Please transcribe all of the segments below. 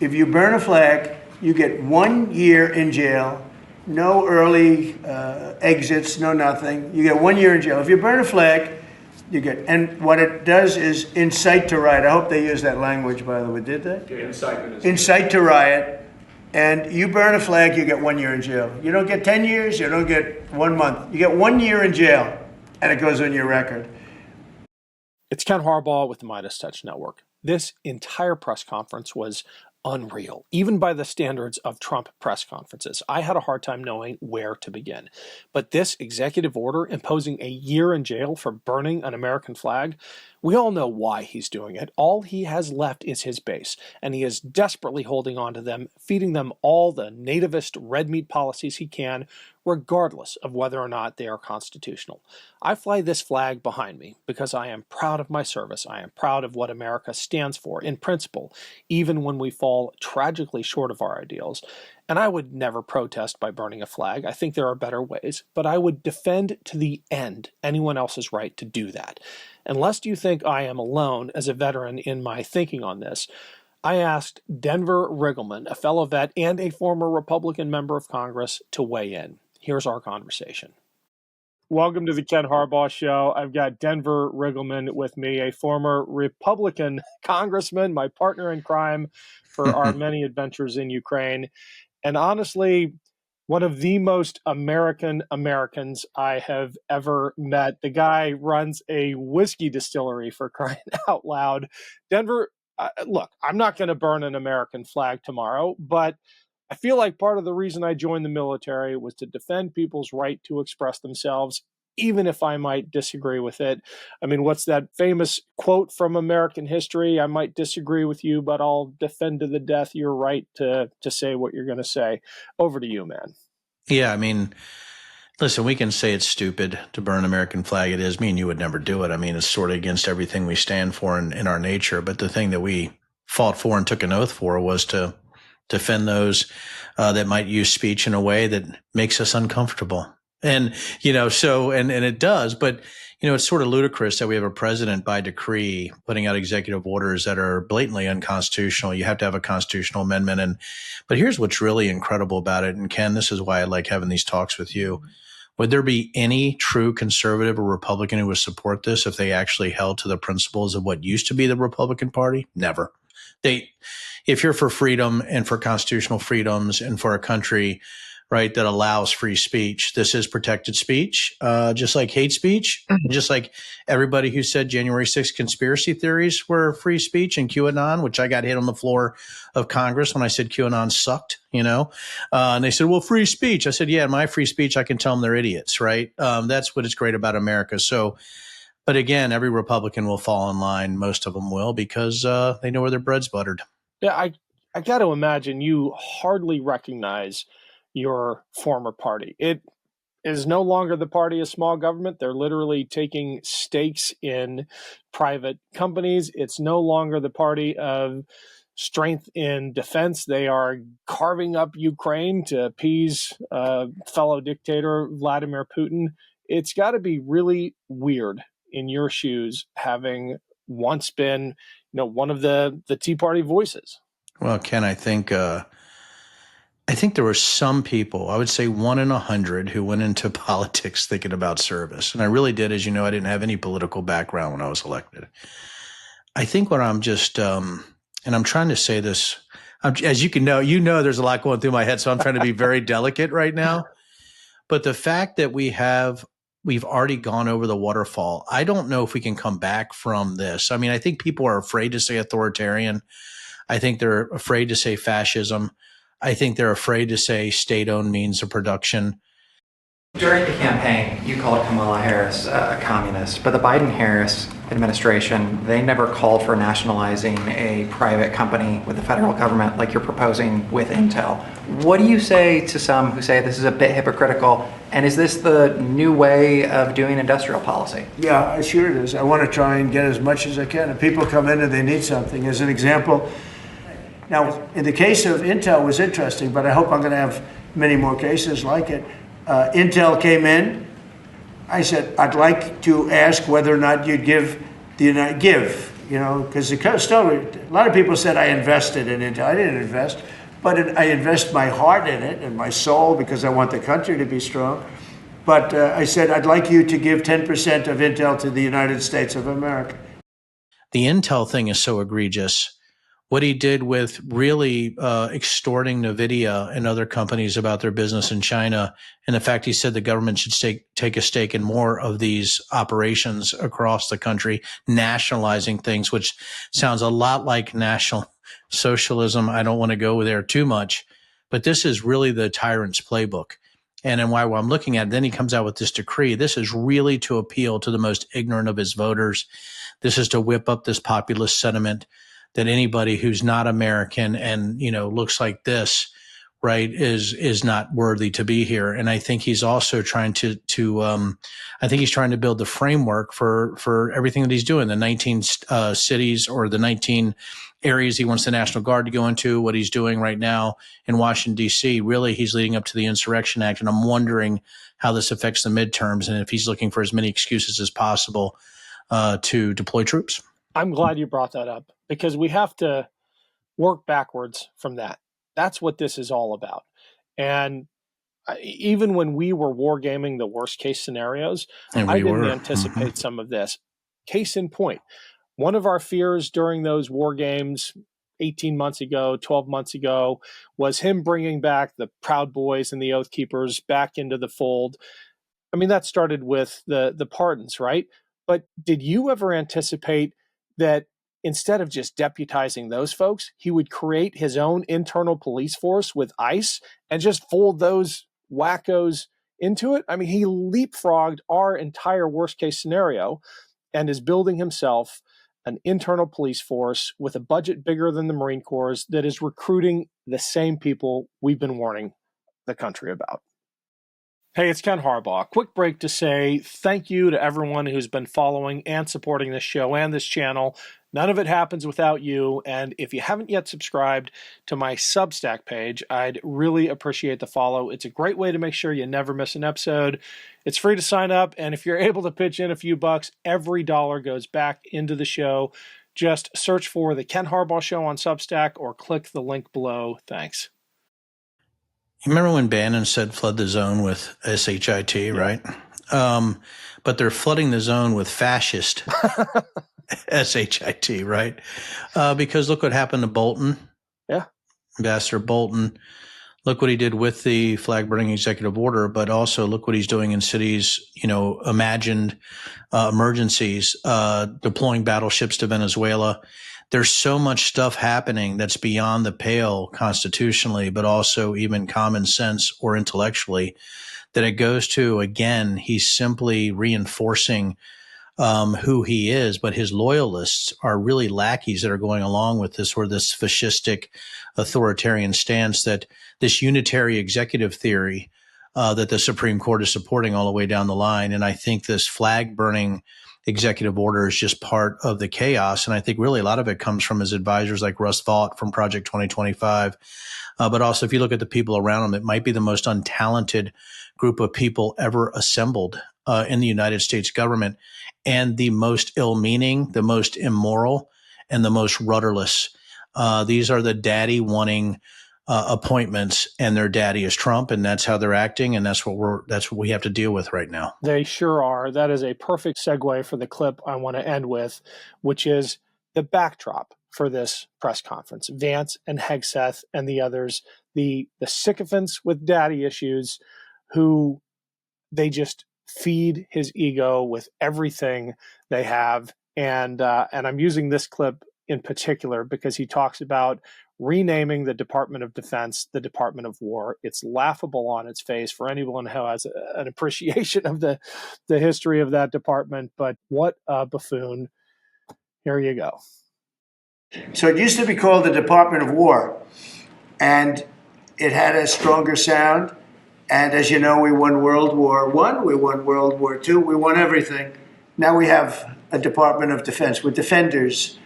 if you burn a flag, you get 1 year in jail, no early exits, no nothing. You get 1 year in jail. If you burn a flag, you get, and what it does is incite to riot. I hope they used that language, by the way. Did they? Yeah, incitement. Incite to riot. And you burn a flag, you get 1 year in jail. You don't get 10 years, you don't get 1 month. You get 1 year in jail, and it goes on your record. It's Ken Harbaugh with the Midas Touch Network. This entire press conference was unreal, even by the standards of Trump press conferences. I had a hard time knowing where to begin. But this executive order imposing a year in jail for burning an American flag, we all know why he's doing it. All he has left is his base, and he is desperately holding on to them, feeding them all the nativist red meat policies he can, regardless of whether or not they are constitutional. I fly this flag behind me because I am proud of my service. I am proud of what America stands for in principle, even when we fall tragically short of our ideals. And I would never protest by burning a flag. I think there are better ways, but I would defend to the end anyone else's right to do that. Unless you think I am alone as a veteran in my thinking on this, I asked Denver Riggleman, a fellow vet and a former Republican member of Congress, to weigh in. Here's our conversation. Welcome to the Ken Harbaugh Show. I've got Denver Riggleman with me, a former Republican congressman, my partner in crime for our many adventures in Ukraine, and honestly, one of the most American Americans I have ever met. The guy runs a whiskey distillery, for crying out loud. Denver, look, I'm not going to burn an American flag tomorrow, but I feel like part of the reason I joined the military was to defend people's right to express themselves, even if I might disagree with it. I mean, what's that famous quote from American history? I might disagree with you, but I'll defend to the death your right to say what you're going to say. Over to you, man. Yeah, I mean, listen, we can say it's stupid to burn an American flag. It is. Me and you would never do it. I mean, it's sort of against everything we stand for in our nature. But the thing that we fought for and took an oath for was to defend those that might use speech in a way that makes us uncomfortable. And, so it does. But, it's sort of ludicrous that we have a president by decree putting out executive orders that are blatantly unconstitutional. You have to have a constitutional amendment. But here's what's really incredible about it. And Ken, this is why I like having these talks with you. Would there be any true conservative or Republican who would support this if they actually held to the principles of what used to be the Republican Party? Never. If you're for freedom and for constitutional freedoms and for a country, right, that allows free speech, this is protected speech, just like hate speech, just like everybody who said January 6th conspiracy theories were free speech, and QAnon, which I got hit on the floor of Congress when I said QAnon sucked, and they said, well, free speech. I said, yeah, my free speech, I can tell them they're idiots, right? That's what is great about America. So, but again, every Republican will fall in line. Most of them will, because they know where their bread's buttered. Yeah, I got to imagine you hardly recognize your former party. It is no longer the party of small government. They're literally taking stakes in private companies. It's no longer the party of strength in defense. They are carving up Ukraine to appease fellow dictator Vladimir Putin. It's got to be really weird in your shoes, having once been, one of the Tea Party voices. Well, Ken, I think there were some people, I would say 1 in 100, who went into politics thinking about service. And I really did. As you know, I didn't have any political background when I was elected. I think what I'm just, and I'm trying to say this, as you can know, there's a lot going through my head, so I'm trying to be very delicate right now. But the fact that we've already gone over the waterfall, I don't know if we can come back from this. I mean, I think people are afraid to say authoritarian. I think they're afraid to say fascism. I think they're afraid to say state-owned means of production. During the campaign, you called Kamala Harris a communist, but the Biden-Harris administration, they never called for nationalizing a private company with the federal government like you're proposing with Intel. What do you say to some who say this is a bit hypocritical, and is this the new way of doing industrial policy? Yeah, sure it is. I want to try and get as much as I can. If people come in and they need something, as an example, now, in the case of Intel, it was interesting, but I hope I'm going to have many more cases like it. Intel came in. I said, I'd like to ask whether or not you'd give because a lot of people said I invested in Intel. I didn't invest, but I invest my heart in it and my soul because I want the country to be strong. But I said, I'd like you to give 10% of Intel to the United States of America. The Intel thing is so egregious. What he did with really extorting NVIDIA and other companies about their business in China, and the fact he said the government should take a stake in more of these operations across the country, nationalizing things, which sounds a lot like National Socialism. I don't want to go there too much, but this is really the tyrant's playbook. And then while I'm looking at it, then he comes out with this decree. This is really to appeal to the most ignorant of his voters. This is to whip up this populist sentiment that anybody who's not American and, looks like this, right, is not worthy to be here. And I think he's also trying to build the framework for everything that he's doing. The 19 cities or the 19 areas he wants the National Guard to go into, what he's doing right now in Washington, D.C. Really, he's leading up to the Insurrection Act. And I'm wondering how this affects the midterms and if he's looking for as many excuses as possible to deploy troops. I'm glad you brought that up because we have to work backwards from that. That's what this is all about. And even when we were wargaming the worst case scenarios, I didn't anticipate some of this. Case in point, one of our fears during those war games 18 months ago, 12 months ago, was him bringing back the Proud Boys and the Oath Keepers back into the fold. I mean, that started with the pardons, right? But did you ever anticipate that instead of just deputizing those folks, he would create his own internal police force with ICE and just fold those wackos into it? I mean, he leapfrogged our entire worst case scenario and is building himself an internal police force with a budget bigger than the Marine Corps that is recruiting the same people we've been warning the country about. Hey, it's Ken Harbaugh. Quick break to say thank you to everyone who's been following and supporting this show and this channel. None of it happens without you. And if you haven't yet subscribed to my Substack page, I'd really appreciate the follow. It's a great way to make sure you never miss an episode. It's free to sign up. And if you're able to pitch in a few bucks, every dollar goes back into the show. Just search for The Ken Harbaugh Show on Substack or click the link below. Thanks. You remember when Bannon said flood the zone with SHIT, yeah. Right? But they're flooding the zone with fascist SHIT, right? Because look what happened to Bolton. Yeah. Ambassador Bolton. Look what he did with the flag-burning executive order, but also look what he's doing in cities, imagined emergencies, deploying battleships to Venezuela. There's so much stuff happening that's beyond the pale constitutionally, but also even common sense or intellectually, that it goes to, again, he's simply reinforcing who he is, but his loyalists are really lackeys that are going along with this, or this fascistic authoritarian stance, that this unitary executive theory that the Supreme Court is supporting all the way down the line. And I think this flag burning executive order is just part of the chaos. And I think really a lot of it comes from his advisors like Russ Vought from Project 2025. But also if you look at the people around him, it might be the most untalented group of people ever assembled in the United States government, and the most ill-meaning, the most immoral, and the most rudderless. These are the daddy wanting appointments, and their daddy is Trump, and that's how they're acting, and that's what we have to deal with right now. They sure are. That is a perfect segue for the clip I want to end with, which is the backdrop for this press conference. Vance and Hegseth and the others, the sycophants with daddy issues, who they just feed his ego with everything they have. And I'm using this clip in particular because he talks about renaming the Department of Defense the Department of War. It's laughable on its face for anyone who has an appreciation of the history of that department. But what a buffoon. Here you go. So it used to be called the Department of War, and it had a stronger sound. And as you know, we won World War I, we won World War II, we won everything. Now we have a Department of Defense with defenders.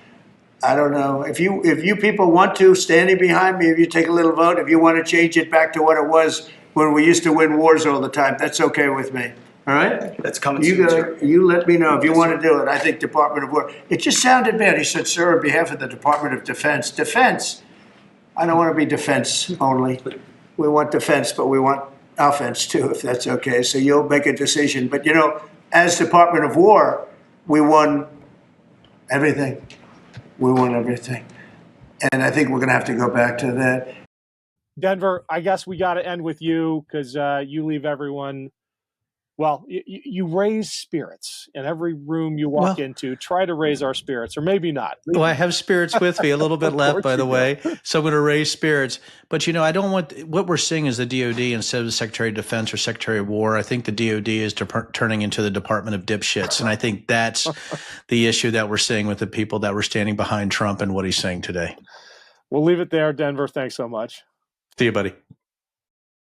I don't know. If you people want to, standing behind me, if you take a little vote, if you want to change it back to what it was when we used to win wars all the time, that's okay with me. All right? That's coming You soon, sir. you let me know if you want to do it. I think Department of War. It just sounded bad. He said, sir, on behalf of the Department of Defense. Defense. I don't want to be defense only. We want defense, but we want offense too, if that's okay. So you'll make a decision. But you know, as Department of War, we won everything. We won everything. And I think we're going to have to go back to that. Denver, I guess we got to end with you because you leave everyone. Well, you raise spirits in every room you walk into. Try to raise our spirits, or maybe not. Well, I have spirits with me, a little bit left, by the you way. So I'm going to raise spirits. But, you know, I don't want what we're seeing is the DOD instead of the Secretary of Defense or Secretary of War. I think the DOD is turning into the Department of Dipshits. And I think that's the issue that we're seeing with the people that were standing behind Trump and what he's saying today. We'll leave it there, Denver. Thanks so much. See you, buddy.